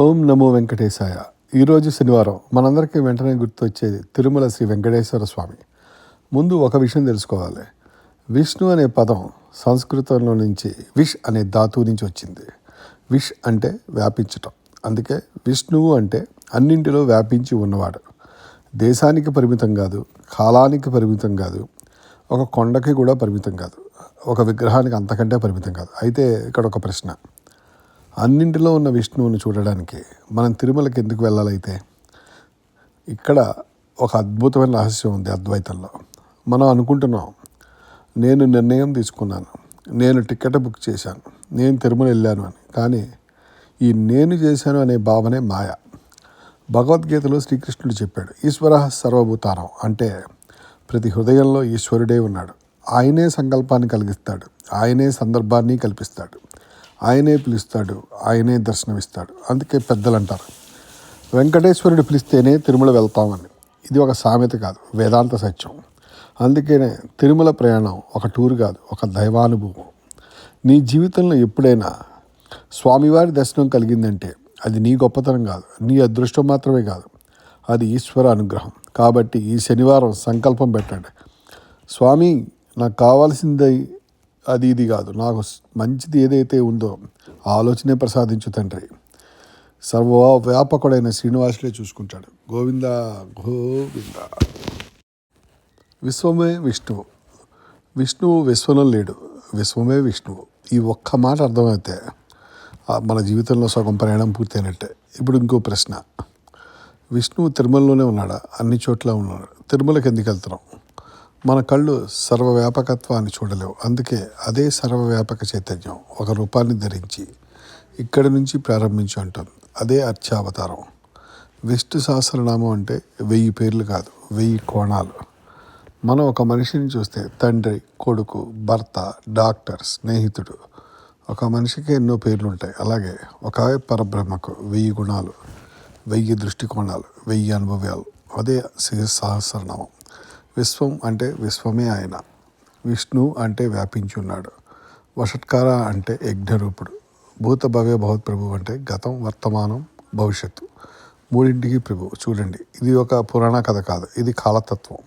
ఓం నమో వెంకటేశాయ. ఈరోజు శనివారం మనందరికీ వెంటనే గుర్తొచ్చేది తిరుమల శ్రీ వెంకటేశ్వర స్వామి. ముందు ఒక విషయం తెలుసుకోవాలి. విష్ణు అనే పదం సంస్కృతంలో నుంచి విష్ అనే ధాతువు నుంచి వచ్చింది. విష్ అంటే వ్యాపించటం. అందుకే విష్ణువు అంటే అన్నింటిలో వ్యాపించి ఉన్నవాడు. దేశానికి పరిమితం కాదు, కాలానికి పరిమితం కాదు, ఒక కొండకి కూడా పరిమితం కాదు, ఒక విగ్రహానికి అంతకంటే పరిమితం కాదు. అయితే ఇక్కడ ఒక ప్రశ్న, అన్నింటిలో ఉన్న విష్ణువుని చూడడానికి మనం తిరుమలకి ఎందుకు వెళ్ళాలైతే? ఇక్కడ ఒక అద్భుతమైన రహస్యం ఉంది అద్వైతంలో. మనం అనుకుంటున్నాం, నేను నిర్ణయం తీసుకున్నాను, నేను టికెట్ బుక్ చేశాను, నేను తిరుమల వెళ్ళాను అని. కానీ ఈ నేను చేశాను అనే భావనే మాయ. భగవద్గీతలో శ్రీకృష్ణుడు చెప్పాడు, ఈశ్వర సర్వభూతానం అంటే ప్రతి హృదయంలో ఈశ్వరుడే ఉన్నాడు. ఆయనే సంకల్పాన్ని కలిగిస్తాడు, ఆయనే సందర్భాన్ని కల్పిస్తాడు, ఆయనే పిలుస్తాడు, ఆయనే దర్శనమిస్తాడు. అందుకే పెద్దలు అంటారు, వెంకటేశ్వరుడు పిలిస్తేనే తిరుమల వెళ్తామని. ఇది ఒక సామెత కాదు, వేదాంత సత్యం. అందుకనే తిరుమల ప్రయాణం ఒక టూర్ కాదు, ఒక దైవానుభవం. నీ జీవితంలో ఎప్పుడైనా స్వామివారి దర్శనం కలిగిందంటే అది నీ గొప్పతనం కాదు, నీ అదృష్టం మాత్రమే కాదు, అది ఈశ్వర అనుగ్రహం. కాబట్టి ఈ శనివారం సంకల్పం పెట్టండి, స్వామి నాకు కావాల్సింది అది ఇది కాదు, నాకు మంచిది ఏదైతే ఉందో ఆలోచనే ప్రసాదించు తండ్రి. సర్వవ్యాపకుడైన శ్రీనివాసుడే చూసుకుంటాడు. గోవింద గోవింద. విశ్వమే విష్ణువు. విష్ణువు విశ్వంలో లేడు, విశ్వమే విష్ణువు. ఈ ఒక్క మాట అర్థమైతే మన జీవితంలో సగం ప్రయాణం పూర్తయినట్టే. ఇప్పుడు ఇంకో ప్రశ్న, విష్ణువు తిరుమలలోనే ఉన్నాడా? అన్ని చోట్ల ఉన్నాడు. తిరుమలకి ఎందుకు వెళ్తున్నాం? మన కళ్ళు సర్వవ్యాపకత్వాన్ని చూడలేవు. అందుకే అదే సర్వవ్యాపక చైతన్యం ఒక రూపాన్ని ధరించి ఇక్కడి నుంచి ప్రారంభించి అంటుంది. అదే అర్చావతారం. విష్ణు సహస్రనామం అంటే 1000 పేర్లు కాదు, 1000 కోణాలు. మనం ఒక మనిషిని చూస్తే తండ్రి, కొడుకు, భర్త, డాక్టర్, స్నేహితుడు. ఒక మనిషికి ఎన్నో పేర్లు ఉంటాయి. అలాగే ఒక పరబ్రహ్మకు 1000 గుణాలు, 1000 దృష్టికోణాలు, 1000 అనుభవాలు. అదే సహస్రనామం. విశ్వం అంటే విశ్వమే ఆయన. విష్ణు అంటే వ్యాపించి ఉన్నాడు. వషట్కార అంటే యజ్ఞరూపుడు. భూత భవ్య భవత్ ప్రభు అంటే గతం, వర్తమానం, భవిష్యత్తు మూడింటికి ప్రభు. చూడండి, ఇది ఒక పురాణ కథ కాదు, ఇది కాలతత్వం.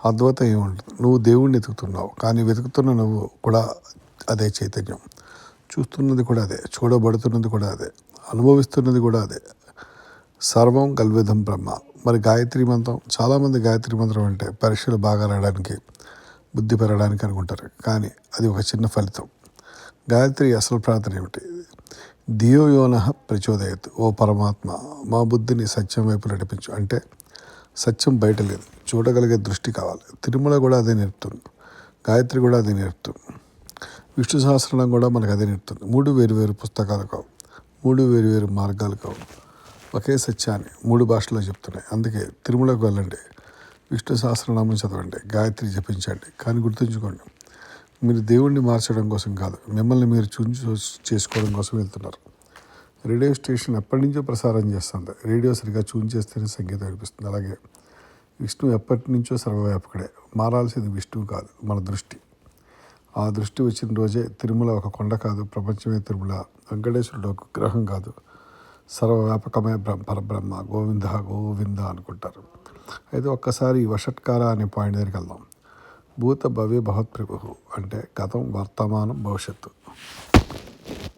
అద్వైతం ఏముంటుంది, నువ్వు దేవుణ్ణి వెతుకుతున్నావు, కానీ వెతుకుతున్న నువ్వు కూడా అదే చైతన్యం. చూస్తున్నది కూడా అదే, చూడబడుతున్నది కూడా అదే, అనుభవిస్తున్నది కూడా అదే. సర్వం కల్విదం బ్రహ్మ. మరి గాయత్రి మంత్రం, చాలామంది గాయత్రి మంత్రం అంటే పరీక్షలు బాగా రాయడానికి, బుద్ధి పెరగడానికి అనుకుంటారు. కానీ అది ఒక చిన్న ఫలితం. గాయత్రి అసలు ప్రార్థన ఏమిటి? ధియో యోనః ప్రచోదయత్. ఓ పరమాత్మ, మా బుద్ధిని సత్యం వైపు నడిపించు. అంటే సత్యం బయట లేదు, చూడగలిగే దృష్టి కావాలి. తిరుమల కూడా అదే నేర్పుతుంది, గాయత్రి కూడా అదే నేర్పుతుంది, విష్ణు సహస్రనామం కూడా మనకు అదే నేర్పుతుంది. 3 వేరు పుస్తకాలు కావు, 3 వేరు మార్గాలు కావు, ఒకే సత్యాన్ని 3 భాషల్లో చెప్తున్నాయి. అందుకే తిరుమలకు వెళ్ళండి, విష్ణు సహస్రనామం చదవండి, గాయత్రి జపించండి. కానీ గుర్తుంచుకోండి, మీరు దేవుణ్ణి మార్చడం కోసం కాదు, మిమ్మల్ని మీరు చేసుకోవడం కోసం వెళ్తున్నారు. రేడియో స్టేషన్ ఎప్పటి నుంచో ప్రసారం చేస్తుంది, రేడియో సరిగా చూన్ చేస్తేనే సంగీతం వినిపిస్తుంది. అలాగే విష్ణు ఎప్పటి నుంచో సర్వవ్యాపకుడే. మారాల్సింది విష్ణువు కాదు, మన దృష్టి. ఆ దృష్టి వచ్చిన రోజే తిరుమల ఒక కొండ కాదు, ప్రపంచమే తిరుమల. వెంకటేశ్వరుడు ఒక గ్రహం కాదు, సర్వవ్యాపకమే పరబ్రహ్మ. గోవింద గోవింద అనుకుంటారు. అయితే ఒక్కసారి వషట్కార అనే పాయింట్ దగ్గరికి వెళ్దాం. భూత భవ్య భవత్ ప్రభు అంటే గతం, వర్తమానం, భవిష్యత్తు.